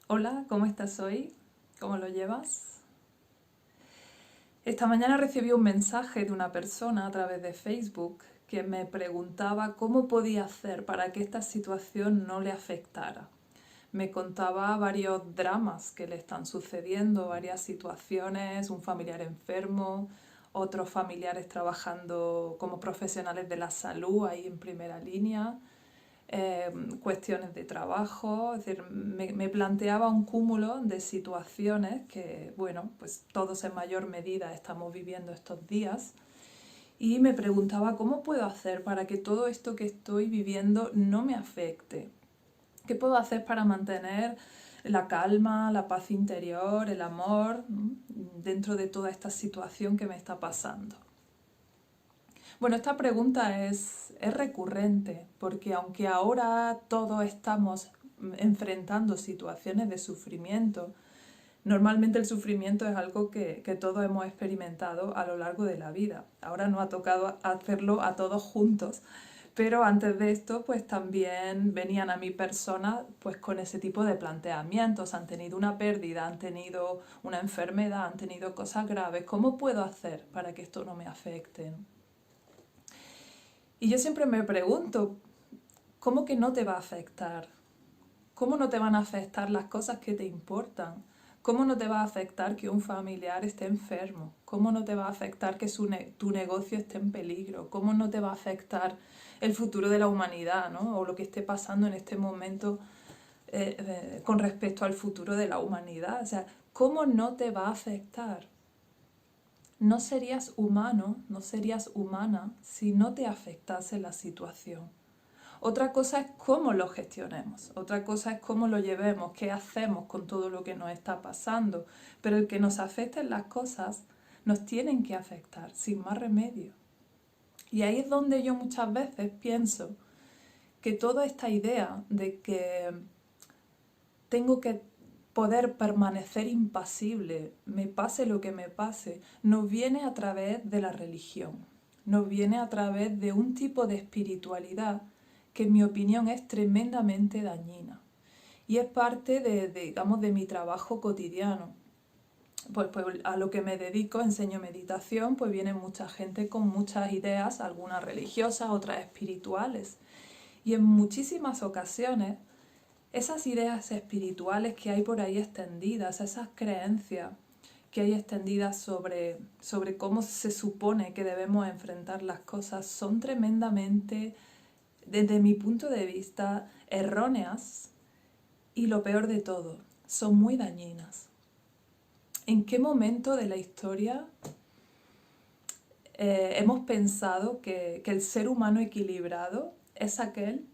Hola, ¿cómo estás hoy? ¿Cómo lo llevas? Esta mañana recibí un mensaje de una persona a través de Facebook que me preguntaba cómo podía hacer para que esta situación no le afectara. Me contaba varios dramas que le están sucediendo, varias situaciones, un familiar enfermo, otros familiares trabajando como profesionales de la salud ahí en primera línea, cuestiones de trabajo, es decir, me planteaba un cúmulo de situaciones que, bueno, pues todos en mayor medida estamos viviendo estos días y me preguntaba cómo puedo hacer para que todo esto que estoy viviendo no me afecte. ¿Qué puedo hacer para mantener la calma, la paz interior, el amor dentro de toda esta situación que me está pasando? Bueno, esta pregunta es recurrente porque aunque ahora todos estamos enfrentando situaciones de sufrimiento, normalmente el sufrimiento es algo que todos hemos experimentado a lo largo de la vida. Ahora nos ha tocado hacerlo a todos juntos, pero antes de esto pues también venían a mi persona pues con ese tipo de planteamientos. Han tenido una pérdida, han tenido una enfermedad, han tenido cosas graves. ¿Cómo puedo hacer para que esto no me afecte? Y yo siempre me pregunto, ¿cómo que no te va a afectar? ¿Cómo no te van a afectar las cosas que te importan? ¿Cómo no te va a afectar que un familiar esté enfermo? ¿Cómo no te va a afectar que tu negocio esté en peligro? ¿Cómo no te va a afectar el futuro de la humanidad, ¿no? O lo que esté pasando en este momento con respecto al futuro de la humanidad? O sea, ¿cómo no te va a afectar? No serías humano, no serías humana si no te afectase la situación. Otra cosa es cómo lo gestionemos, otra cosa es cómo lo llevemos, qué hacemos con todo lo que nos está pasando, pero el que nos afecten las cosas nos tienen que afectar, sin más remedio. Y ahí es donde yo muchas veces pienso que toda esta idea de que tengo que poder permanecer impasible, me pase lo que me pase, nos viene a través de la religión, nos viene a través de un tipo de espiritualidad que en mi opinión es tremendamente dañina. Y es parte digamos, de mi trabajo cotidiano. Pues a lo que me dedico, enseño meditación, pues viene mucha gente con muchas ideas, algunas religiosas, otras espirituales. Y en muchísimas ocasiones esas ideas espirituales que hay por ahí extendidas, esas creencias que hay extendidas sobre cómo se supone que debemos enfrentar las cosas, son tremendamente, desde mi punto de vista, erróneas y lo peor de todo, son muy dañinas. ¿En qué momento de la historia hemos pensado que el ser humano equilibrado es aquel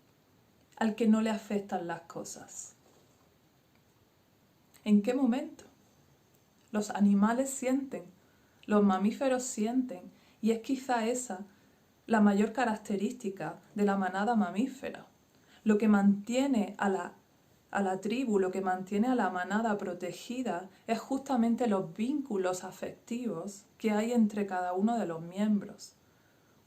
al que no le afectan las cosas? ¿En qué momento? Los animales sienten, los mamíferos sienten, y es quizá esa la mayor característica de la manada mamífera. Lo que mantiene a la tribu, lo que mantiene a la manada protegida es justamente los vínculos afectivos que hay entre cada uno de los miembros.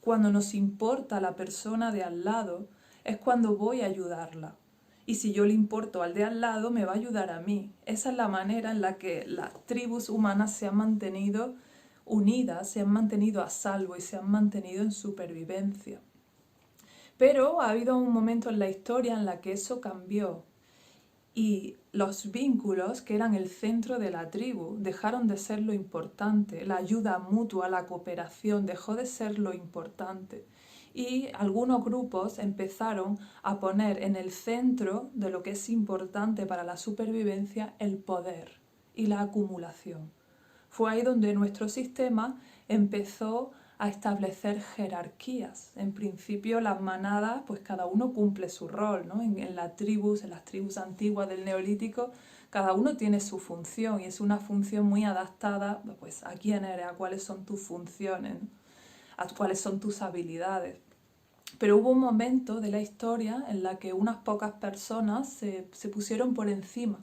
Cuando nos importa la persona de al lado es cuando voy a ayudarla. Y si yo le importo al de al lado, me va a ayudar a mí. Esa es la manera en la que las tribus humanas se han mantenido unidas, se han mantenido a salvo y se han mantenido en supervivencia. Pero ha habido un momento en la historia en la que eso cambió y los vínculos, que eran el centro de la tribu, dejaron de ser lo importante. La ayuda mutua, la cooperación dejó de ser lo importante. Y algunos grupos empezaron a poner en el centro de lo que es importante para la supervivencia el poder y la acumulación. Fue ahí donde nuestro sistema empezó a establecer jerarquías. En principio las manadas, pues cada uno cumple su rol, ¿no? En las tribus antiguas del Neolítico, cada uno tiene su función y es una función muy adaptada pues, a quién eres, a cuáles son tus funciones, a cuáles son tus habilidades. Pero hubo un momento de la historia en la que unas pocas personas se pusieron por encima.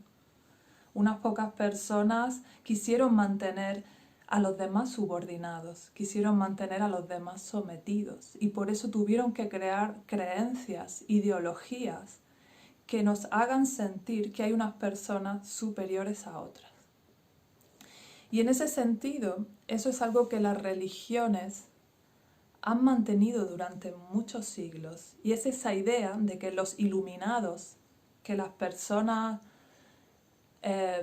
Unas pocas personas quisieron mantener a los demás subordinados, quisieron mantener a los demás sometidos y por eso tuvieron que crear creencias, ideologías que nos hagan sentir que hay unas personas superiores a otras. Y en ese sentido, eso es algo que las religiones han mantenido durante muchos siglos. Y es esa idea de que los iluminados, que las personas,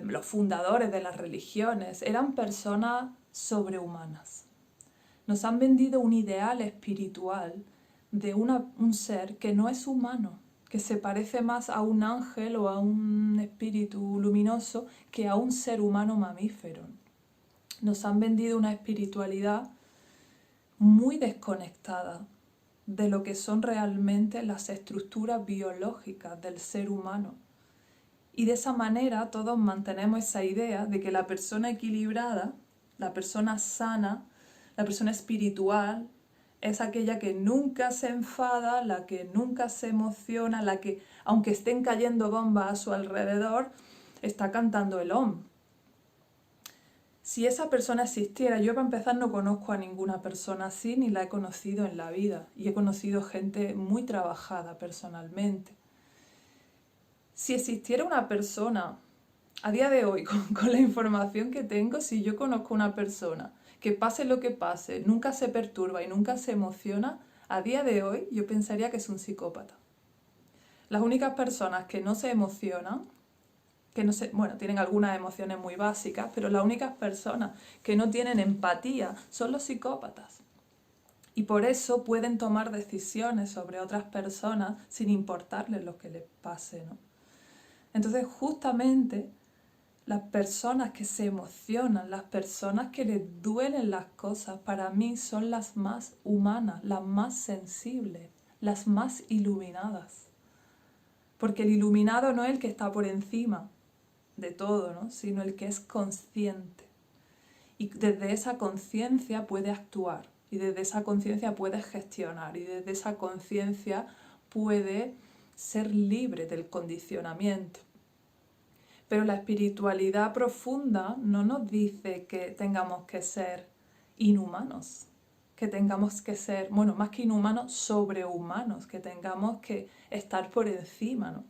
los fundadores de las religiones, eran personas sobrehumanas. Nos han vendido un ideal espiritual de un ser que no es humano, que se parece más a un ángel o a un espíritu luminoso que a un ser humano mamífero. Nos han vendido una espiritualidad muy desconectada de lo que son realmente las estructuras biológicas del ser humano. Y de esa manera todos mantenemos esa idea de que la persona equilibrada, la persona sana, la persona espiritual, es aquella que nunca se enfada, la que nunca se emociona, la que, aunque estén cayendo bombas a su alrededor, está cantando el Om. Si esa persona existiera, yo para empezar no conozco a ninguna persona así, ni la he conocido en la vida. Y he conocido gente muy trabajada personalmente. Si existiera una persona, a día de hoy, con la información que tengo, si yo conozco una persona que pase lo que pase, nunca se perturba y nunca se emociona, a día de hoy yo pensaría que es un psicópata. Las únicas personas que no se emocionan, que no se, bueno, tienen algunas emociones muy básicas, pero las únicas personas que no tienen empatía son los psicópatas. Y por eso pueden tomar decisiones sobre otras personas sin importarles lo que les pase, ¿no? Entonces, justamente, las personas que se emocionan, las personas que les duelen las cosas, para mí son las más humanas, las más sensibles, las más iluminadas. Porque el iluminado no es el que está por encima de todo, ¿no? Sino el que es consciente. Y desde esa conciencia puede actuar, y desde esa conciencia puede gestionar, y desde esa conciencia puede ser libre del condicionamiento. Pero la espiritualidad profunda no nos dice que tengamos que ser inhumanos, que tengamos que ser, bueno, más que inhumanos, sobrehumanos, que tengamos que estar por encima, ¿no?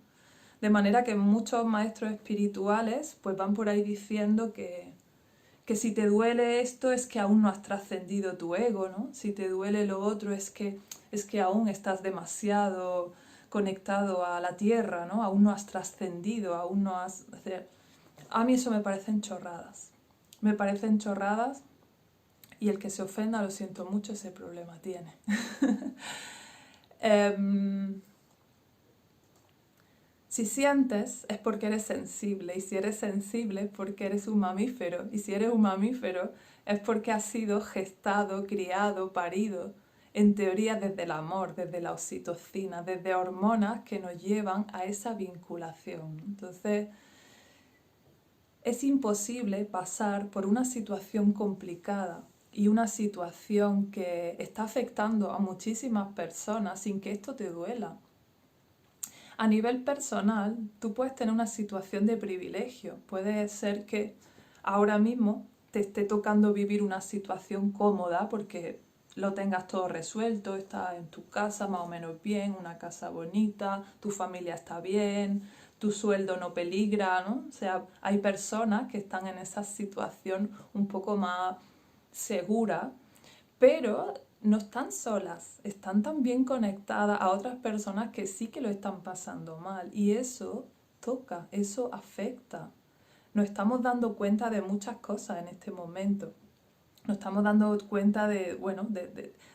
De manera que muchos maestros espirituales pues van por ahí diciendo que si te duele esto es que aún no has trascendido tu ego, ¿no? Si te duele lo otro es que aún estás demasiado conectado a la tierra, ¿no? Aún no has trascendido, aún no has... A mí eso me parecen chorradas. Me parecen chorradas y el que se ofenda, lo siento mucho, ese problema tiene. Si sientes es porque eres sensible, y si eres sensible es porque eres un mamífero, y si eres un mamífero es porque has sido gestado, criado, parido, en teoría desde el amor, desde la oxitocina, desde hormonas que nos llevan a esa vinculación. Entonces, es imposible pasar por una situación complicada y una situación que está afectando a muchísimas personas sin que esto te duela. A nivel personal, tú puedes tener una situación de privilegio. Puede ser que ahora mismo te esté tocando vivir una situación cómoda porque lo tengas todo resuelto, estás en tu casa más o menos bien, una casa bonita, tu familia está bien, tu sueldo no peligra, ¿no? O sea, hay personas que están en esa situación un poco más segura, pero no están solas, están también conectadas a otras personas que sí que lo están pasando mal y eso toca, eso afecta. Nos estamos dando cuenta de muchas cosas en este momento. Nos estamos dando cuenta de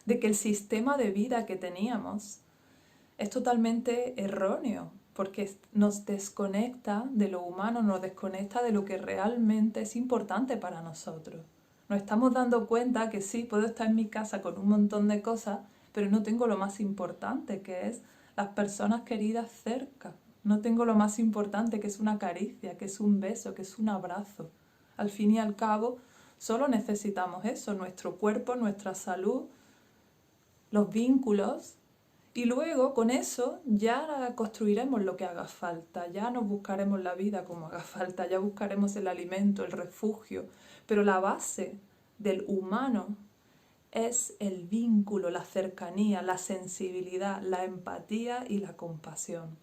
que el sistema de vida que teníamos es totalmente erróneo, porque nos desconecta de lo humano, nos desconecta de lo que realmente es importante para nosotros. Nos estamos dando cuenta que sí, puedo estar en mi casa con un montón de cosas, pero no tengo lo más importante, que es las personas queridas cerca. No tengo lo más importante, que es una caricia, que es un beso, que es un abrazo. Al fin y al cabo, solo necesitamos eso, nuestro cuerpo, nuestra salud, los vínculos, y luego con eso ya construiremos lo que haga falta, ya nos buscaremos la vida como haga falta, ya buscaremos el alimento, el refugio, pero la base del humano es el vínculo, la cercanía, la sensibilidad, la empatía y la compasión.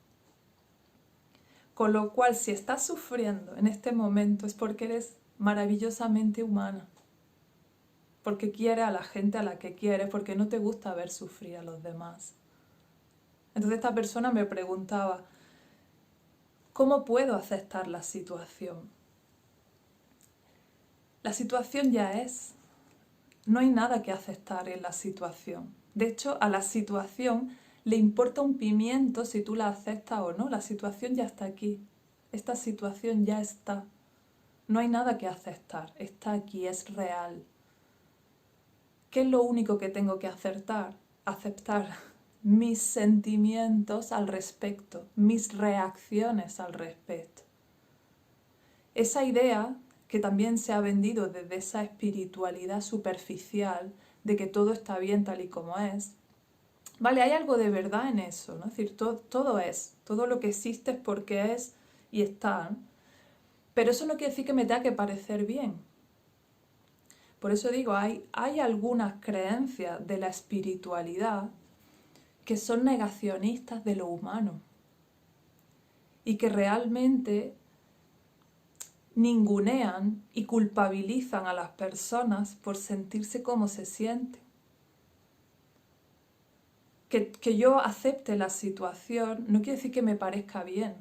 Con lo cual, si estás sufriendo en este momento es porque eres maravillosamente humana. Porque quieres a la gente a la que quieres, porque no te gusta ver sufrir a los demás. Entonces esta persona me preguntaba, ¿cómo puedo aceptar la situación? La situación ya es. No hay nada que aceptar en la situación. De hecho, a la situación le importa un pimiento si tú la aceptas o no. La situación ya está aquí. Esta situación ya está. No hay nada que aceptar. Está aquí, es real. ¿Qué es lo único que tengo que aceptar? Aceptar mis sentimientos al respecto, mis reacciones al respecto. Esa idea que también se ha vendido desde esa espiritualidad superficial de que todo está bien tal y como es, vale, hay algo de verdad en eso, ¿no? Es decir, todo es, todo lo que existe es porque es y está, ¿no? Pero eso no quiere decir que me tenga que parecer bien. Por eso digo, hay algunas creencias de la espiritualidad que son negacionistas de lo humano y que realmente ningunean y culpabilizan a las personas por sentirse como se sienten. Que yo acepte la situación no quiere decir que me parezca bien,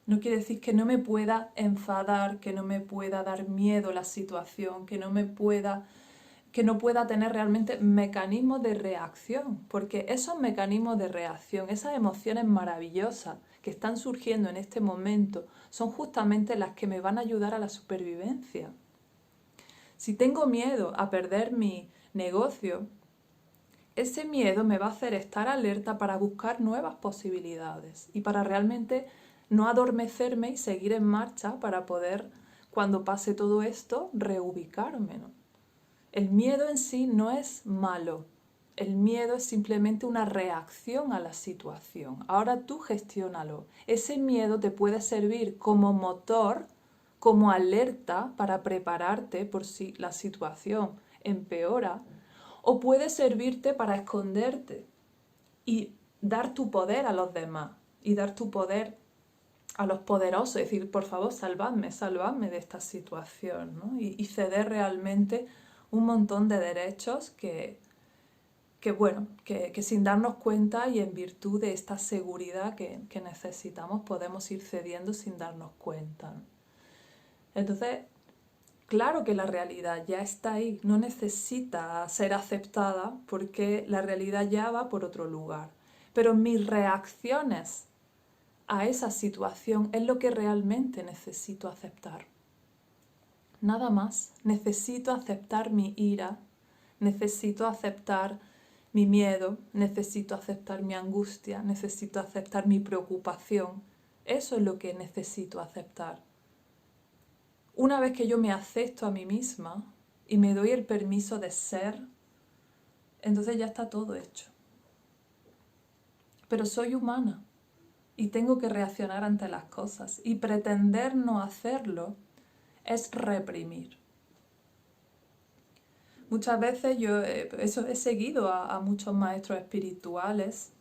no quiere decir que no me pueda enfadar, que no me pueda dar miedo la situación, que no pueda tener realmente mecanismos de reacción, porque esos mecanismos de reacción, esas emociones maravillosas que están surgiendo en este momento, son justamente las que me van a ayudar a la supervivencia. Si tengo miedo a perder mi negocio, ese miedo me va a hacer estar alerta para buscar nuevas posibilidades y para realmente no adormecerme y seguir en marcha para poder, cuando pase todo esto, reubicarme, ¿no? El miedo en sí no es malo. El miedo es simplemente una reacción a la situación. Ahora tú gestiónalo. Ese miedo te puede servir como motor, como alerta para prepararte por si la situación empeora, o puede servirte para esconderte y dar tu poder a los demás y dar tu poder a los poderosos, es decir, por favor, salvadme de esta situación, ¿no? Y ceder realmente un montón de derechos que sin darnos cuenta y en virtud de esta seguridad que necesitamos podemos ir cediendo sin darnos cuenta, ¿no? Entonces, claro que la realidad ya está ahí, no necesita ser aceptada porque la realidad ya va por otro lugar. Pero mis reacciones a esa situación es lo que realmente necesito aceptar. Nada más. Necesito aceptar mi ira, necesito aceptar mi miedo, necesito aceptar mi angustia, necesito aceptar mi preocupación. Eso es lo que necesito aceptar. Una vez que yo me acepto a mí misma y me doy el permiso de ser, entonces ya está todo hecho. Pero soy humana y tengo que reaccionar ante las cosas y pretender no hacerlo es reprimir. Muchas veces yo he seguido a muchos maestros espirituales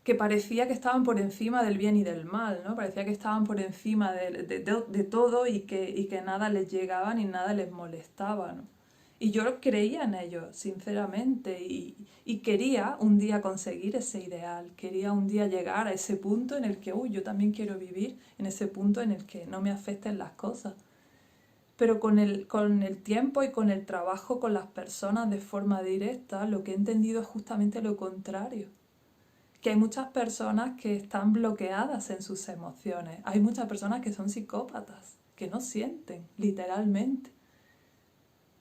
que parecía que estaban por encima del bien y del mal, ¿no? Parecía que estaban por encima de todo y que nada les llegaba ni nada les molestaba, ¿no? Y yo creía en ellos, sinceramente, y quería un día conseguir ese ideal, quería un día llegar a ese punto en el que, yo también quiero vivir, en ese punto en el que no me afecten las cosas. Pero con el tiempo y con el trabajo con las personas de forma directa, lo que he entendido es justamente lo contrario. Que hay muchas personas que están bloqueadas en sus emociones. Hay muchas personas que son psicópatas, que no sienten, literalmente.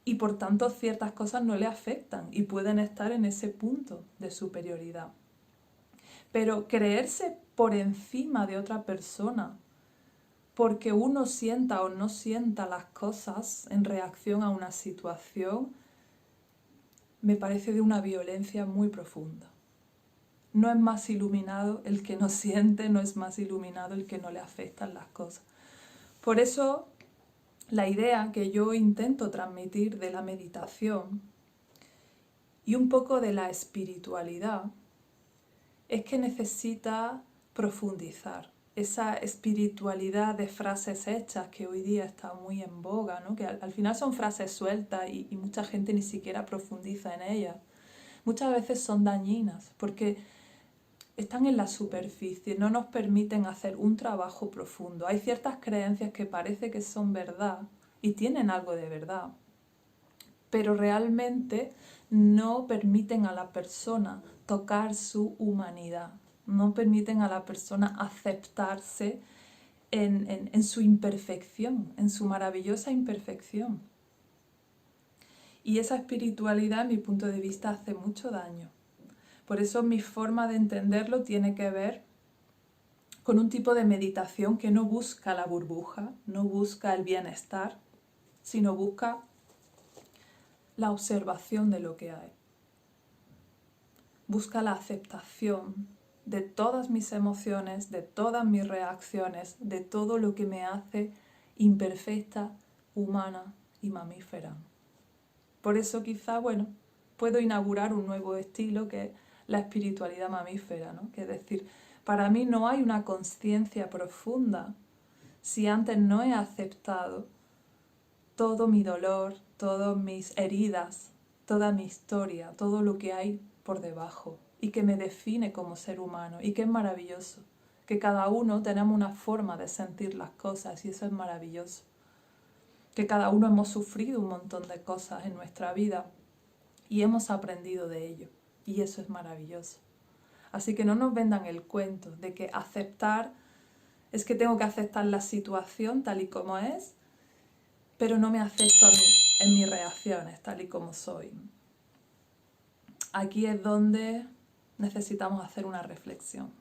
Y por tanto ciertas cosas no le afectan y pueden estar en ese punto de superioridad. Pero creerse por encima de otra persona, porque uno sienta o no sienta las cosas en reacción a una situación, me parece de una violencia muy profunda. No es más iluminado el que no siente, no es más iluminado el que no le afectan las cosas. Por eso, la idea que yo intento transmitir de la meditación y un poco de la espiritualidad es que necesita profundizar. esa espiritualidad de frases hechas que hoy día está muy en boga, ¿no? Que al final son frases sueltas y mucha gente ni siquiera profundiza en ellas. Muchas veces son dañinas porque están en la superficie, no nos permiten hacer un trabajo profundo. Hay ciertas creencias que parece que son verdad y tienen algo de verdad, pero realmente no permiten a la persona tocar su humanidad, no permiten a la persona aceptarse en su imperfección, en su maravillosa imperfección. Y esa espiritualidad, a mi punto de vista, hace mucho daño. Por eso mi forma de entenderlo tiene que ver con un tipo de meditación que no busca la burbuja, no busca el bienestar, sino busca la observación de lo que hay. Busca la aceptación de todas mis emociones, de todas mis reacciones, de todo lo que me hace imperfecta, humana y mamífera. Por eso quizá, puedo inaugurar un nuevo estilo que es la espiritualidad mamífera, ¿no? Que es decir, para mí no hay una conciencia profunda si antes no he aceptado todo mi dolor, todas mis heridas, toda mi historia, todo lo que hay por debajo y que me define como ser humano y que es maravilloso, que cada uno tenemos una forma de sentir las cosas y eso es maravilloso, que cada uno hemos sufrido un montón de cosas en nuestra vida y hemos aprendido de ello y eso es maravilloso. Así que no nos vendan el cuento de que aceptar es que tengo que aceptar la situación tal y como es, pero no me acepto a mí en mis reacciones tal y como soy. Aquí es donde necesitamos hacer una reflexión.